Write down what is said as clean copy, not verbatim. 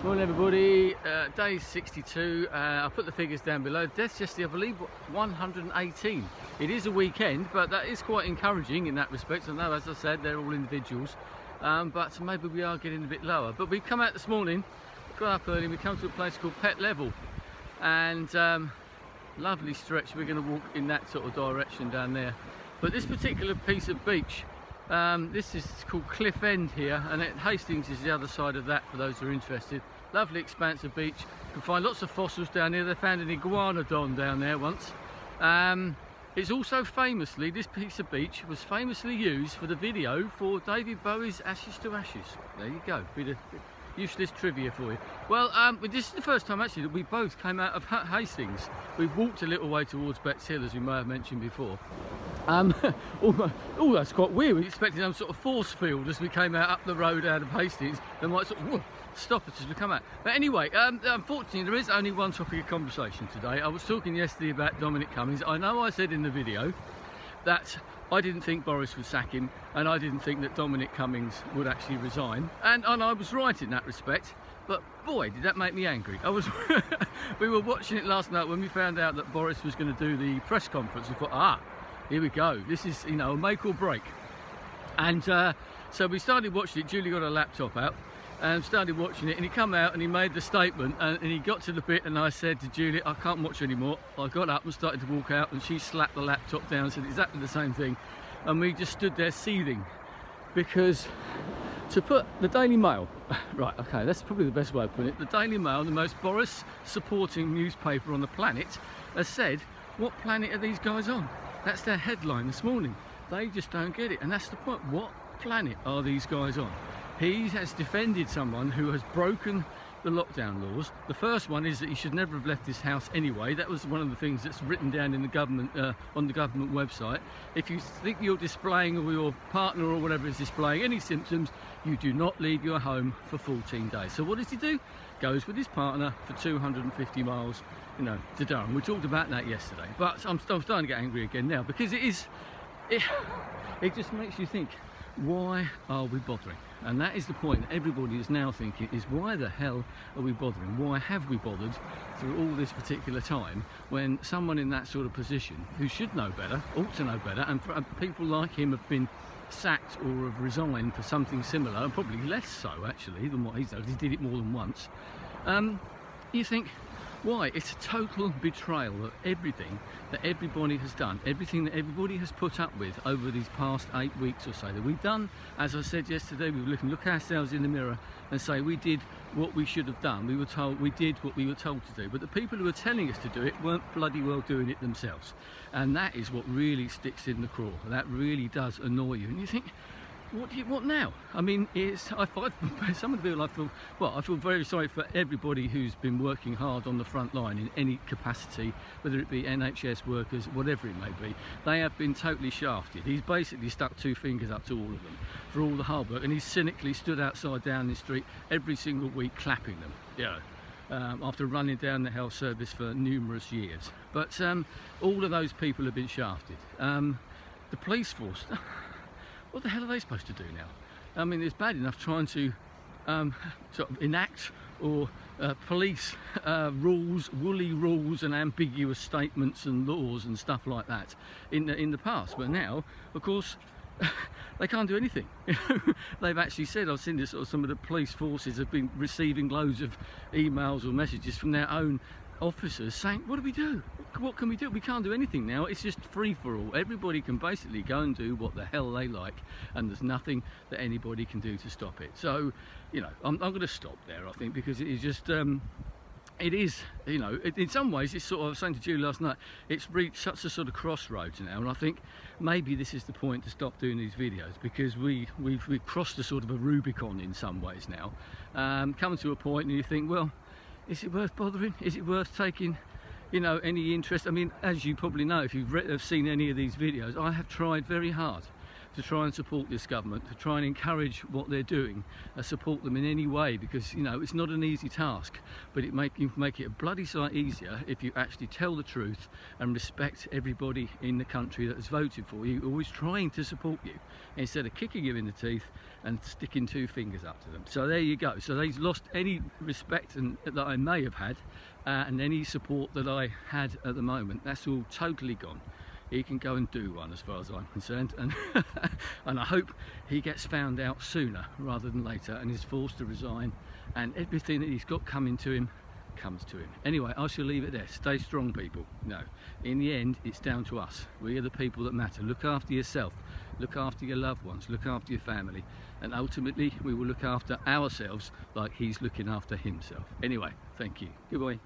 Morning everybody, day 62. I'll put the figures down below. Deaths yesterday, I believe 118. It is a weekend, but that is quite encouraging in that respect. I know, as I said, they're all individuals, but maybe we are getting a bit lower. But we've come out this morning, got up early, we come to a place called Pet Level, and lovely stretch. We're going to walk in that sort of direction down there. But this particular piece of beach, this is called Cliff End here, and Hastings is the other side of that for those who are interested. Lovely expanse of beach. You can find lots of fossils down here. They found an iguanodon down there once. It's also famously, this piece of beach was famously used for the video for David Bowie's Ashes to Ashes. There you go, bit of useless trivia for you. Well, this is the first time actually that we both came out of Hastings. We've walked a little way towards Betts Hill, as we may have mentioned before. Oh, that's quite weird. We expected some sort of force field as we came out up the road out of Hastings. They might sort of stop us as we come out. But anyway, unfortunately there is only one topic of conversation today. I was talking yesterday about Dominic Cummings. I know I said in the video that I didn't think Boris would sack him, and I didn't think that Dominic Cummings would actually resign, and I was right in that respect. But boy, did that make me angry. We were watching it last night when we found out that Boris was going to do the press conference. We thought, here we go, this is, you know, a make or break. And so we started watching it. Julie got her laptop out and started watching it, and he come out and he made the statement, and he got to the bit, and I said to Julie, I can't watch anymore. I got up and started to walk out, and she slapped the laptop down and said exactly the same thing, and we just stood there seething, because to put the Daily Mail, right, okay, that's probably the best way of putting it, the Daily Mail, the most Boris supporting newspaper on the planet, has said, what planet are these guys on? That's their headline this morning. They just don't get it, and that's the point. What planet are these guys on? He has defended someone who has broken the lockdown laws. The first one is that he should never have left his house anyway. That was one of the things that's written down in the government, on the government website. If you think you're displaying, or your partner or whatever is displaying any symptoms, you do not leave your home for 14 days. So what does he do? Goes with his partner for 250 miles, you know, to Durham. We talked about that yesterday, but I'm starting to get angry again now, because it just makes you think, why are we bothering? And that is the point that everybody is now thinking, is why the hell are we bothering? Why have we bothered through all this particular time, when someone in that sort of position, who should know better, ought to know better, and people like him have been sacked or have resigned for something similar, and probably less so actually than what he's done. He did it more than once. You think, why? It's a total betrayal of everything that everybody has done, everything that everybody has put up with over these past 8 weeks or so that we've done. As I said yesterday, we look ourselves in the mirror and say we did what we should have done. We were told we did what we were told to do, but the people who were telling us to do it weren't bloody well doing it themselves, and that is what really sticks in the craw. That really does annoy you, and you think, what now? I mean, some of the people I feel very sorry for everybody who's been working hard on the front line in any capacity, whether it be NHS workers, whatever it may be. They have been totally shafted. He's basically stuck two fingers up to all of them for all the hard work, and he's cynically stood outside Downing Street every single week clapping them, after running down the health service for numerous years. But all of those people have been shafted. The police force, what the hell are they supposed to do now? I mean, it's bad enough trying to sort of enact or police rules, woolly rules and ambiguous statements and laws and stuff like that in the past, but now, of course, they can't do anything. They've actually said, I've seen this, sort of, some of the police forces have been receiving loads of emails or messages from their own officers saying, what do we do? What can we do? We can't do anything now. It's just free for all. Everybody can basically go and do what the hell they like, and there's nothing that anybody can do to stop it. So, you know, I'm going to stop there, I think, because it is just it is, you know, in some ways it's sort of, I was saying to Julie last night, it's reached such a sort of crossroads now, and I think maybe this is the point to stop doing these videos, because we've crossed a sort of a Rubicon in some ways now, coming to a point and you think, well, is it worth bothering? Is it worth taking, you know, any interest? I mean, as you probably know, if you've seen any of these videos, I have tried very hard to try and support this government, to try and encourage what they're doing, support them in any way, because you know it's not an easy task, but you make it a bloody sight easier if you actually tell the truth and respect everybody in the country that has voted for you, always trying to support you, instead of kicking you in the teeth and sticking two fingers up to them. So there you go. So they've lost any respect that I may have had, and any support that I had at the moment. That's all totally gone. He can go and do one as far as I'm concerned, and and I hope he gets found out sooner rather than later and is forced to resign, and everything that he's got coming to him comes to him. Anyway, I shall leave it there. Stay strong, people. No, in the end it's down to us. We are the people that matter. Look after yourself, look after your loved ones, look after your family, and ultimately we will look after ourselves like he's looking after himself. Anyway, thank you. Goodbye.